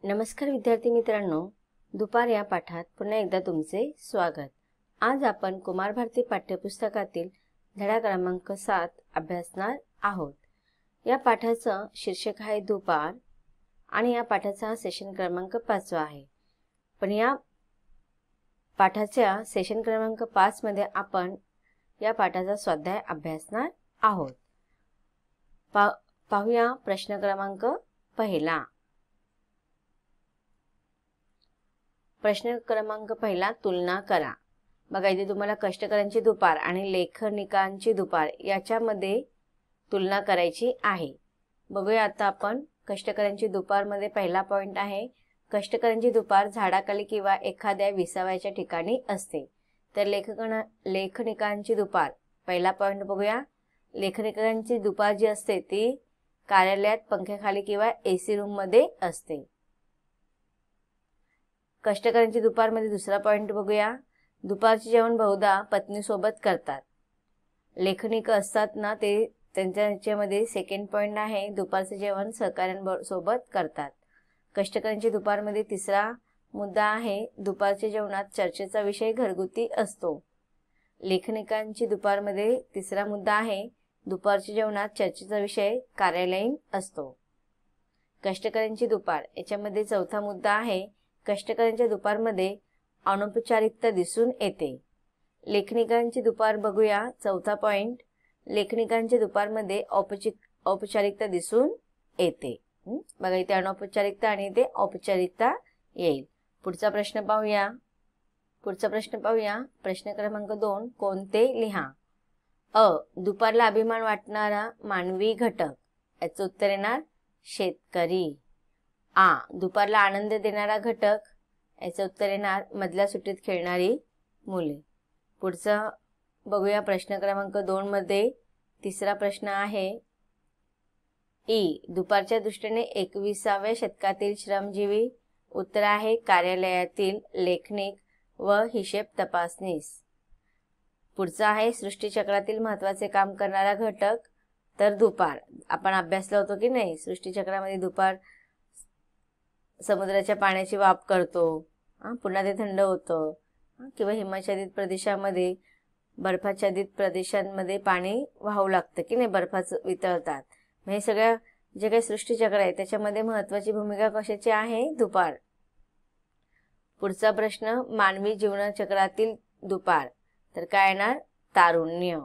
नमस्कार विद्यार्थी मित्रांनो, दुपार या पाठात पुन्हा एकदा तुमचे स्वागत। आज आपण कुमार भारती पाठ्यपुस्तकातील धडा क्रमांक 7 अभ्यासणार आहोत। या पाठाचं शीर्षक आहे दुपार आणि या पाठाचा सेशन क्रमांक 5 आहे। पण या पाठाच्या सेशन क्रमांक 5 मध्ये आपण या पाठाचा स्वाध्याय अभ्यासणार आहोत। पाहूया प्रश्न क्रमांक पहिला। प्रश्न क्रमांक पहिला, तुलना करा। बघा, इथे तुम्हाला कष्टकऱ्यांची दुपार आणि लेखनिकांची दुपार याच्यामध्ये तुलना करायची आहे। बघूया आता आपण कष्टकऱ्यांची दुपार मध्ये पहिला पॉइंट आहे, कष्टकऱ्यांची दुपार झाडाखाली किंवा एखाद्या विसाव्याच्या ठिकाणी असते। तर लेखनिकांची दुपार पहिला पॉइंट बघूया। लेखनिकांची दुपार जी असते ती कार्यालयात पंख्याखाली किंवा एसी रूम मध्ये असते। कष्टकऱ्यांची दुपार मध्ये दुसरा पॉइंट बघूया। दुपारचे जेवण बहुधा पत्नी सोबत करतात। लेखनिक असतात ना, ते त्यांच्यामध्ये सेकंड पॉइंट आहे, दुपारचे जेवण सहकाऱ्यांसोबत करतात। कष्टकऱ्यांची दुपार मध्ये तिसरा मुद्दा आहे, दुपारच्या जेवणात चर्चेचा विषय घरगुती असतो। लेखनिकांची दुपार मध्ये तिसरा मुद्दा आहे, दुपारच्या जेवणात चर्चेचा विषय कार्यालयीन असतो। कष्टकऱ्यांची दुपार याच्यामध्ये चौथा मुद्दा आहे, कष्टकऱ्यांच्या दुपारमध्ये अनौपचारिकता दिसून येते। लेखनिकांची दुपार बघूया, चौथा पॉइंट, लेखनिकांच्या दुपारमध्ये औपचारिकता दिसून येते। बघा, इथे अनौपचारिकता आणि इथे औपचारिकता येईल। पुढचा प्रश्न पाहूया। प्रश्न क्रमांक 2, कोणते लिहा। अ, दुपारला अभिमान वाटणारा मानवी घटक, याचं उत्तर येणार शेतकरी। आ, दुपारला आनंद देणारा घटक, याचं उत्तर येणार मधल्या सुट्टीत खेळणारी मुले। पुढचा बघूया प्रश्न क्रमांक 2 मध्ये तिसरा प्रश्न आहे, ई, दुपारच्या दृष्टीने 21व्या शतकातील श्रमजीवी, उत्तर आहे कार्यालयातील लेखनिक व हिशेब तपासनीस। पुढचा आहे सृष्टीचक्रातील महत्त्वाचे काम करणारा घटक, तर दुपार। आपण अभ्यासलं होतं की नाही, सृष्टीचक्रामध्ये दुपार समुद्राच्या पाण्याची वाफ करतो, पुन्हा ते थंड होतं, किंवा हिमाच्छादित प्रदेशामध्ये बर्फाच्छादित प्रदेशांमध्ये पाणी वाहू लागतं की नाही, बर्फाचं वितळतात। हे सगळ्या जे काही सृष्टीचक्र आहे त्याच्यामध्ये महत्त्वाची भूमिका कशाची आहे, दुपार। पुढचा प्रश्न, मानवी जीवनचक्रातील दुपार, तर काय येणार तारुण्य।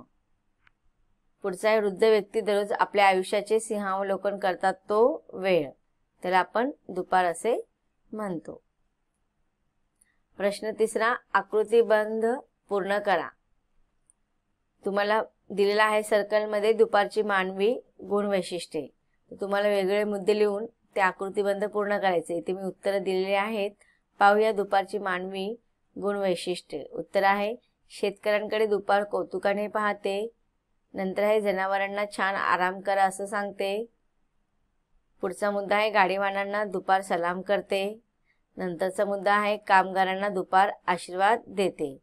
पुढचा आहे, वृद्ध व्यक्ती दररोज आपल्या आयुष्याचे सिंहावलोकन करतात, तो वेळ, त्याला आपण दुपार असे म्हणतो। प्रश्न तिसरा, आकृतीबंध पूर्ण करा। तुम्हाला दिलेला आहे सर्कल मध्ये दुपारची मानवी गुण वैशिष्ट्ये। तुम्हाला वेगवेगळे मुद्दे लिहून ते आकृतीबंध पूर्ण करायचे। इथे मी उत्तर दिलेली आहेत। पाहूया दुपारची मानवी गुण वैशिष्ट्ये। उत्तर आहे, शेतकऱ्यांकडे दुपार कौतुकाने पाहते। नंतर आहे, जनावरांना छान आराम करा असं सांगते। पुढचा मुद्दा आहे, गाडीवानांना दुपार सलाम करते। नंतरचा मुद्दा आहे, कामगारांना दुपार आशीर्वाद देते।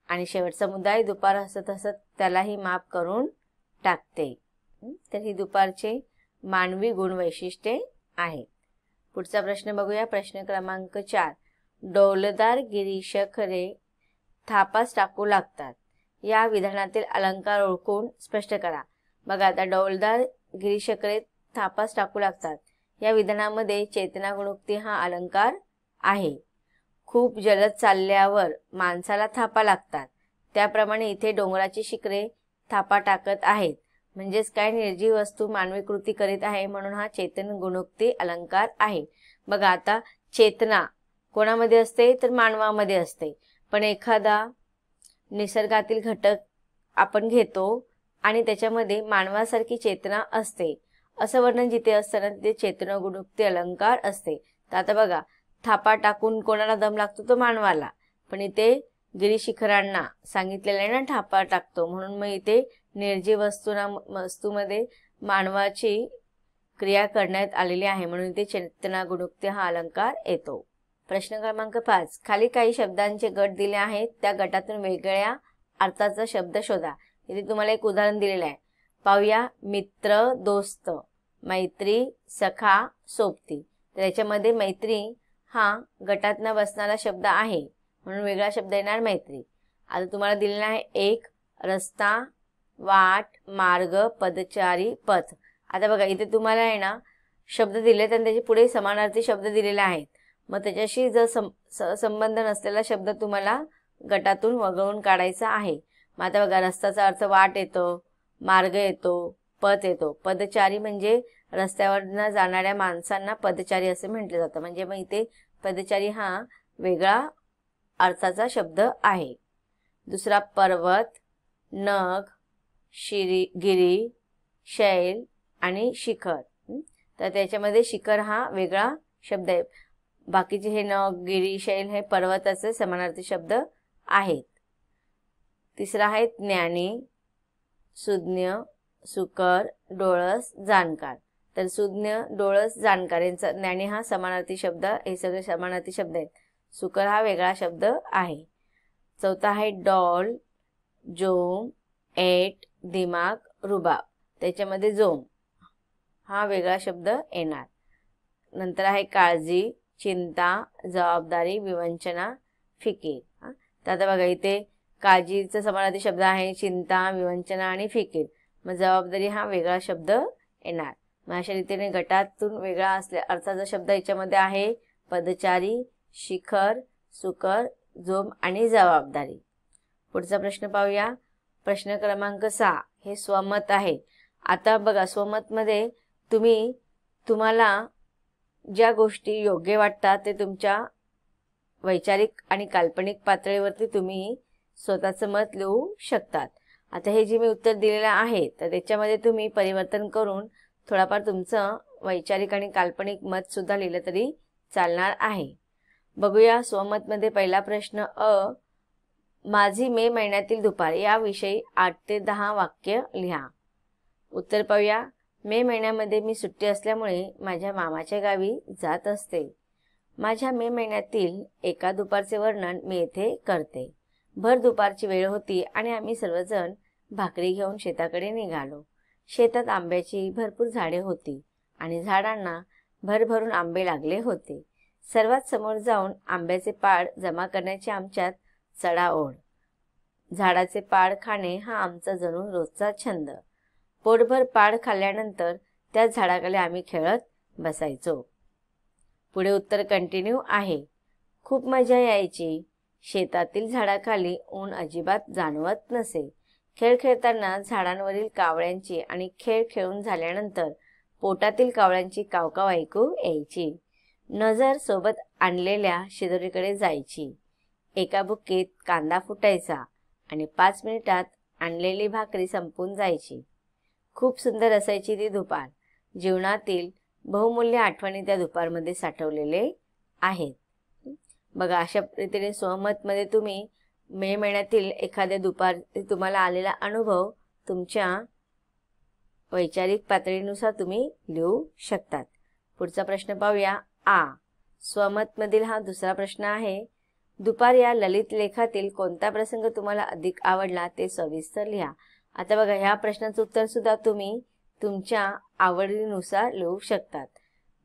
आणि शेवटचा मुद्दा आहे, दुपार हसत हसत त्यालाही माफ करून टाकते। तर ही दुपारचे मानवी गुण वैशिष्ट्ये आहेत। पुढचा प्रश्न बघूया, प्रश्न क्रमांक 4, डौलदार गिरीशखरे थापास टाकू लागतात, या विधानातील अलंकार ओळखून स्पष्ट करा। बघा, आता डौलदार गिरीशखरे थापास टाकू लागतात या विधानामध्ये चेतना गुणोक्ती हा अलंकार आहे। खूप जलद चालल्यावर माणसाला थापा लागतात, त्याप्रमाणे इथे डोंगराची शिखरे थापा टाकत आहेत, म्हणजेच काय, निर्जीव वस्तू मानवी कृती करीत आहे, म्हणून हा चेतन गुणोक्ती अलंकार आहे। बघा, आता चेतना कोणामध्ये असते, तर मानवामध्ये असते। पण एखादा निसर्गातील घटक आपण घेतो आणि त्याच्यामध्ये मानवासारखी चेतना असते, असं वर्णन जिथे असतं ना, तिथे चेतन गुणोक्ती अलंकार असते। तर आता बघा, थापा टाकून कोणाला दम लागतो, तो मानवाला, पण इथे गिरीशिखरांना सांगितलेलं आहे ना थापा टाकतो, म्हणून मग इथे निर्जीव वस्तूमध्ये मानवाची क्रिया करण्यात आलेली आहे, म्हणून इथे चेतना गुणोक्ती हा अलंकार येतो। प्रश्न क्रमांक 5, खाली काही शब्दांचे गट दिले आहेत, त्या गटातून वेगळ्या अर्थाचा शब्द शोधा। इथे तुम्हाला एक उदाहरण दिलेलं आहे, पाहूया। मित्र, दोस्त, मैत्री, सखा, सोबती। तर याच्यामध्ये मैत्री हा गटात न बसणारा शब्द आहे, म्हणून वेगळा शब्द येणार मैत्री. आता तुम्हाला दिलेला आहे एक, रस्ता, वाट, मार्ग, पदचारी, पथ. आता बघा इथे तुम्हाला आहे ना शब्द दिलेत आणि त्याच्या पुढे समानार्थी शब्द दिलेले आहेत. मग त्याच्याशी जर संबंध नसलेला शब्द तुम्हाला गटातून वगळून काढायचा आहे. मग आता बघा रस्त्याचा अर्थ वाट येतो, मार्ग येतो, पथ येतो. पदचारी म्हणजे रस्त्यावरनं जाणाऱ्या माणसांना पदचारी असे म्हटले जातं. म्हणजे मग इथे पदचारी हा वेगळा अर्थाचा शब्द आहे. दुसरा पर्वत, नग, गिरी, शैल आणि शिखर. तर त्याच्यामध्ये शिखर हा वेगळा शब्द आहे. बाकीचे हे नग, गिरी, शैल हे पर्वताचे समानार्थी शब्द आहेत. तिसरा आहे ज्ञानी, सुज्ञ, सुकर, डोळस, जाणकार. तर सुज्ञ, डोळस, जाणकार यांचा ज्ञानी हा समानार्थी शब्द, हे सगळे समानार्थी शब्द आहेत. सुकर हा वेगळा शब्द आहे. चौथा आहे डॉल, जोम, एट, दिमाग, रुबाब. त्याच्यामध्ये जोम हा वेगळा शब्द येणार. नंतर आहे काळजी, चिंता, जबाबदारी, विवंचना, फिकीर. तर आता बघा इथे काळजीचा समानार्थी शब्द आहे चिंता, विवंचना आणि फिकीर. मग जबाबदारी हा वेगळा शब्द येणार. मग अशा रीतीने गटातून वेगळा असल्या अर्थाचा शब्द याच्यामध्ये आहे पदचारी, शिखर, सुकर, जोम आणि जबाबदारी. पुढचा प्रश्न पाहूया. प्रश्न क्रमांक 6 हे स्वमत आहे. आता बघा स्वमत मध्ये तुम्हाला ज्या गोष्टी योग्य वाटतात ते तुमच्या वैचारिक आणि काल्पनिक पातळीवरती तुम्ही स्वतःचं मत लिहू शकतात. आता हे जे मी उत्तर दिलेलं आहे तर त्याच्यामध्ये तुम्ही परिवर्तन करून थोडाफार तुमचं वैचारिक आणि काल्पनिक मत सुद्धा लिहिलं तरी चालणार आहे. बघूया स्वमत मध्ये पहिला प्रश्न अ, माझी मे महिन्यातील दुपार याविषयी 8 ते 10 वाक्य लिहा. उत्तर पाहूया. मे महिन्यामध्ये मी सुट्टी असल्यामुळे माझ्या मामाच्या गावी जात असते. माझ्या मे महिन्यातील एका दुपारचे वर्णन मी येथे करते. भर दुपारची वेळ होती आणि आम्ही सर्वजण भाकरी घेऊन शेताकडे निघालो. शेतात आंब्याची भरपूर झाडे होती आणि झाडांना भरभरून आंबे लागले होते. सर्वात समोर जाऊन आंब्याचे पाड जमा करण्याची आमच्यात चढाओढ. झाडाचे पाड खाणे हा आमचा जणू रोजचा छंद. पोटभर पाड खाल्ल्यानंतर त्या झाडाखाली आम्ही खेळत बसायचो. पुढे उत्तर कंटिन्यू आहे. खूप मजा यायची. शेतातील झाडाखाली ऊन अजिबात जाणवत नसे. खेळ खेळताना झाडांवरील कावळ्यांची आणि खेळ खेळून झाल्यानंतर पोटातील कावळ्यांची कावकाव ऐकू यायची. नजर सोबत आणलेल्या शिदोरीकडे जायची. एका बुक्कीत कांदा फुटायचा आणि 5 मिनिटात आणलेली भाकरी संपून जायची. खूप सुंदर असायची ती दुपार. जीवनातील बहुमूल्य आठवणी त्या दुपारमध्ये साठवलेले आहेत. बघा अशा रीतीने स्वमत मध्ये तुम्ही मे महिन्यातील एखाद्या दुपारी तुम्हाला आलेला अनुभव तुमच्या वैचारिक पातळीनुसार तुम्ही लिहू शकतात. पुढचा प्रश्न पाहूया. आ, स्वमत मधील हा दुसरा प्रश्न आहे. दुपार या ललित लेखातील कोणता प्रसंग तुम्हाला अधिक आवडला ते सविस्तर लिहा. आता बघा ह्या प्रश्नाचं उत्तर सुद्धा तुम्ही तुमच्या आवडीनुसार लिहू शकतात.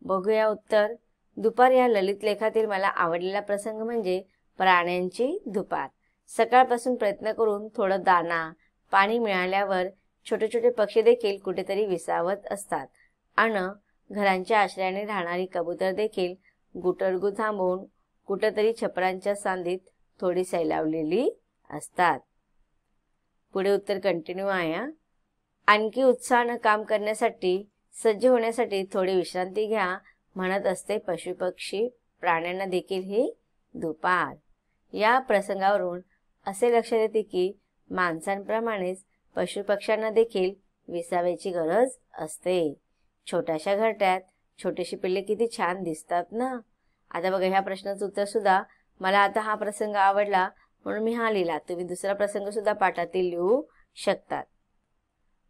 बघूया उत्तर. दुपार या ललित लेखातील मला आवडलेला प्रसंग म्हणजे प्राण्यांची दुपार. सकाळपासून प्रयत्न करून थोडं दाणा पाणी मिळाल्यावर छोटे छोटे पक्षी देखील कुठेतरी विसावत असतात आणि घरांच्या आश्रयाने राहणारी कबूतर देखील गुटरगू थांबून कुठेतरी छपरांच्या सांदीत थोडी सैलावलेली असतात. पुढे उत्तर कंटिन्यू आहे. आणखी उत्साहानं काम करण्यासाठी सज्ज होण्यासाठी थोडी विश्रांती घ्या म्हणत असते पशुपक्षी प्राण्यांना देखील ही दुपार. या प्रसंगावरून असे लक्षात येते की माणसांप्रमाणेच पशुपक्ष्यांना देखील विसाव्याची गरज असते. छोट्याशा घरट्यात छोटीशी पिल्ले किती छान दिसतात ना. आता बघा ह्या प्रश्नाचं उत्तर सुद्धा मला आता हा प्रसंग आवडला म्हणून मी हा लिहिला. तुम्ही दुसरा प्रसंग सुद्धा पाठातील लिहू शकतात.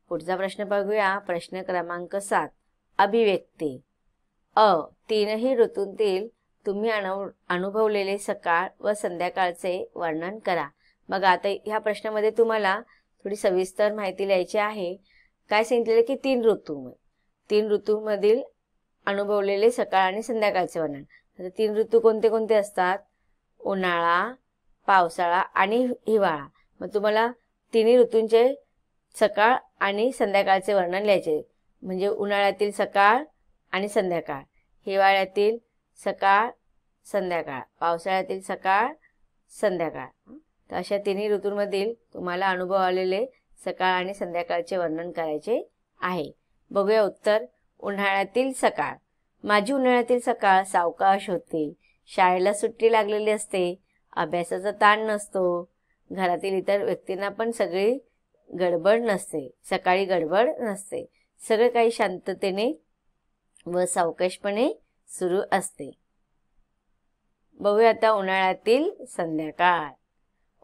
पुढचा प्रश्न बघूया. प्रश्न क्रमांक 7 अभिव्यक्ती. अ, तीनही ऋतूंतील तुम्ही अनुभवलेले सकाळ व संध्याकाळचे वर्णन करा. मग आता ह्या प्रश्नामध्ये तुम्हाला थोडी सविस्तर माहिती लिहायची आहे. काय सांगितलेलं की 3 ऋतूमधील अनुभवलेले सकाळ आणि संध्याकाळचे वर्णन. आता 3 ऋतू कोणते कोणते असतात? उन्हाळा, पावसाळा आणि हिवाळा. मग तुम्हाला तिन्ही ऋतूंचे सकाळ आणि संध्याकाळचे वर्णन लिहायचे. म्हणजे उन्हाळ्यातील सकाळ आणि संध्याकाळ, हिवाळ्यातील सकाळ संध्याकाळ, पावसाळ्यातील सकाळ संध्याकाळ. तर अशा तिन्ही ऋतूंमधील तुम्हाला अनुभव आलेले सकाळ आणि संध्याकाळचे वर्णन करायचे आहे. बघूया उत्तर. उन्हाळ्यातील सकाळ. माझी उन्हाळ्यातील सकाळ सावकाश होते. शाळेला सुट्टी लागलेली असते. अभ्यासाचा ताण नसतो. घरातील इतर व्यक्तींना पण सगळी गडबड नसते. सकाळी गडबड नसते. सगळं काही शांततेने व सावकाशपणे सुरू असते. बघूया आता उन्हाळ्यातील संध्याकाळ.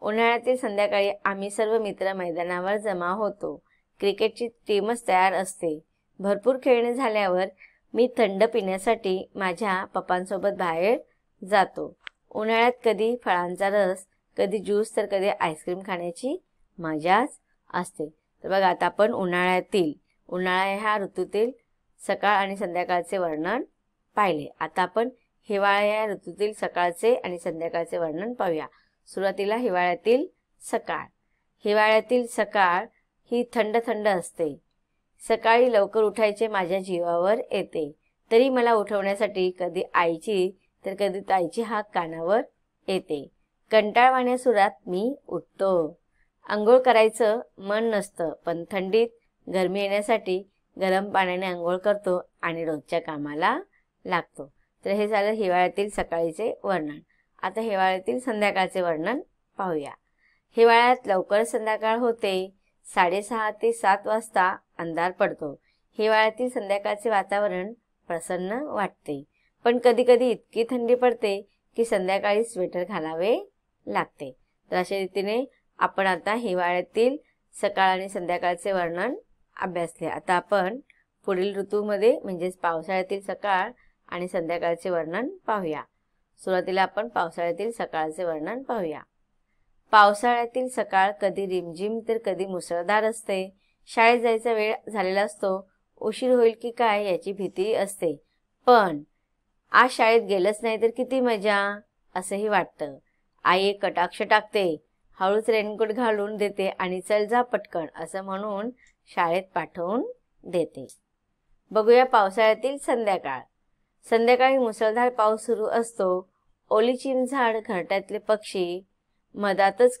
उन्हाळ्यातील संध्याकाळी आम्ही सर्व मित्र मैदानावर जमा होतो. क्रिकेटची टीमच तयार असते. भरपूर खेळणे झाल्यावर मी थंड पिण्यासाठी माझ्या पप्पांसोबत बाहेर जातो. उन्हाळ्यात कधी फळांचा रस, कधी ज्यूस तर कधी आईस्क्रीम खाण्याची मजाच असते. तर बघा, आता आपण उन्हाळा ह्या ऋतूतील सकाळ आणि संध्याकाळचे वर्णन पाहिले. आता आपण हिवाळा या ऋतूतील सकाळचे आणि संध्याकाळचे वर्णन पाहूया. सुरुवातीला हिवाळ्यातील सकाळ. हिवाळ्यातील सकाळ ही थंड थंड असते. सकाळी लवकर उठायचे माझ्या जीवावर येते. तरी मला उठवण्यासाठी कधी आईची तर कधी ताईची हाक कानावर येते. कंटाळवाण्या सुरात मी उठतो. अंघोळ करायचं मन नसतं, पण थंडीत गरमी येण्यासाठी गरम पाण्याने अंघोळ करतो आणि रोजच्या कामाला लागतो. तर हे झालं हिवाळ्यातील सकाळीचे वर्णन. आता हिवाळ्यातील संध्याकाळचे वर्णन पाहूया. हिवाळ्यात लवकर संध्याकाळ होते. 6:30 ते 7 वाजता अंधार पडतो. हिवाळ्यातील संध्याकाळचे वातावरण प्रसन्न वाटते. पण कधी कधी इतकी थंडी पडते की संध्याकाळी स्वेटर घालावे लागते. तर अशा रीतीने आपण आता हिवाळ्यातील सकाळ आणि संध्याकाळचे वर्णन अभ्यासले. आता आपण पुढील ऋतूमध्ये म्हणजेच पावसाळ्यातील सकाळ आणि संध्याकाळचे वर्णन पाहूया. सुरुवातीला आपण पावसाळ्यातील सकाळचे वर्णन पाहूया. पावसाळ्यातील सकाळ कधी रिमझिम तर कधी मुसळधार असते. शाळेत जायचा वेळ झालेला असतो. उशीर होईल की काय याची भीती असते. पण आज शाळेत गेलंच नाही तर किती मजा असंही वाटतं. आई एक कटाक्ष टाकते, हळूच रेनकोट घालून देते आणि चल जा पटकन असं म्हणून शाळेत पाठवून देते. बघूया पावसाळ्यातील संध्याकाळ. संध्याकाळी मुसळधार पाऊस सुरू असतो. ओली चिंचाड, घरट्यातले पक्षी, मधूनच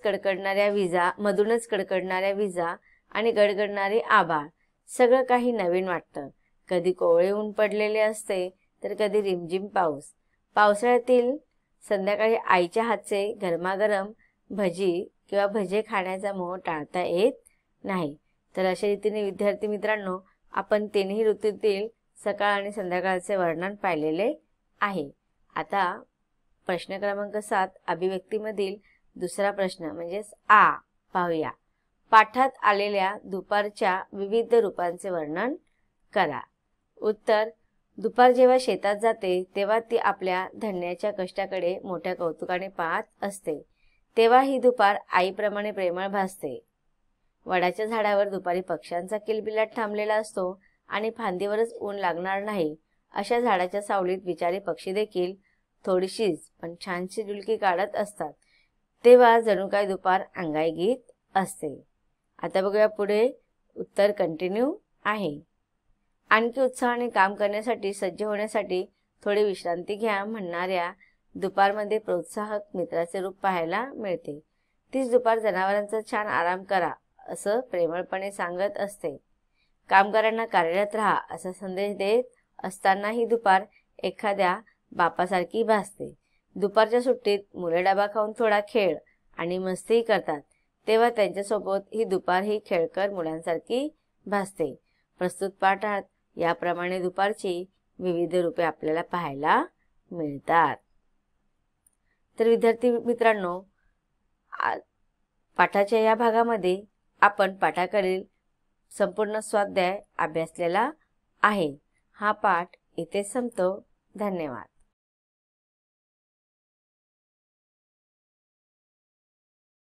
कडकडणाऱ्या विजा आणि गडगडणारे आभाळ, सगळं काही नवीन वाटतं. कधी कोवळे ऊन पडलेले असते तर कधी रिमझिम पाऊस. पावसाळ्यातील संध्याकाळी आईच्या हातचे गरमागरम भजी किंवा भजे खाण्याचा मोह टाळता येत नाही. तर अशा रीतीने विद्यार्थी मित्रांनो, आपण तिन्ही ऋतूतील सकाळ आणि संध्याकाळचे वर्णन पाहिलेले आहे. आता प्रश्न क्रमांक 7 अभिव्यक्तीमधील दुसरा प्रश्न म्हणजेच आ पाहूया. पाठात आलेल्या दुपारच्या विविध रूपांचे वर्णन करा. उत्तर. दुपार जेव्हा शेतात जाते तेव्हा ती आपल्या धन्याच्या कष्टाकडे मोठ्या कौतुकाने पाहत असते. तेव्हा ही दुपार आईप्रमाणे प्रेमळ भासते. वडाच्या झाडावर दुपारी पक्ष्यांचा किलबिलाट थांबलेला असतो आणि फांदीवरच ऊन लागणार नाही अशा झाडाच्या सावलीत बिचारे पक्षी देखील थोडीशीच पण छानशी डुलकी काढत असतात. तेव्हा जणू काय दुपार अंगाई गीत असते. आता बघूया पुढे. उत्तर कंटिन्यू आहे. आणखी उत्साहाने काम करण्यासाठी सज्ज होण्यासाठी थोडी विश्रांती घ्या म्हणणाऱ्या दुपारमध्ये प्रोत्साहक मित्राचे रूप पाहायला मिळते. तीच दुपार जनावरांचा छान आराम करा असं प्रेमळपणे सांगत असते. कामगारांना कार्यरत राहा असा संदेश देत असताना ही दुपार एखाद्या बापासारखी भासते. दुपारच्या सुट्टीत मुले डबा खाऊन थोडा खेळ आणि मस्तीही करतात तेव्हा त्यांच्यासोबत ही दुपार ही खेळकर मुलांसारखी भासते. प्रस्तुत पाठात याप्रमाणे दुपारची विविध रूपे आपल्याला पाहायला मिळतात. तर विद्यार्थी मित्रांनो, पाठाच्या या भागामध्ये आपण पाठाकडील संपूर्ण स्वाध्याय अभ्यासलेला आहे. हा पाठ इथे संपतो. धन्यवाद.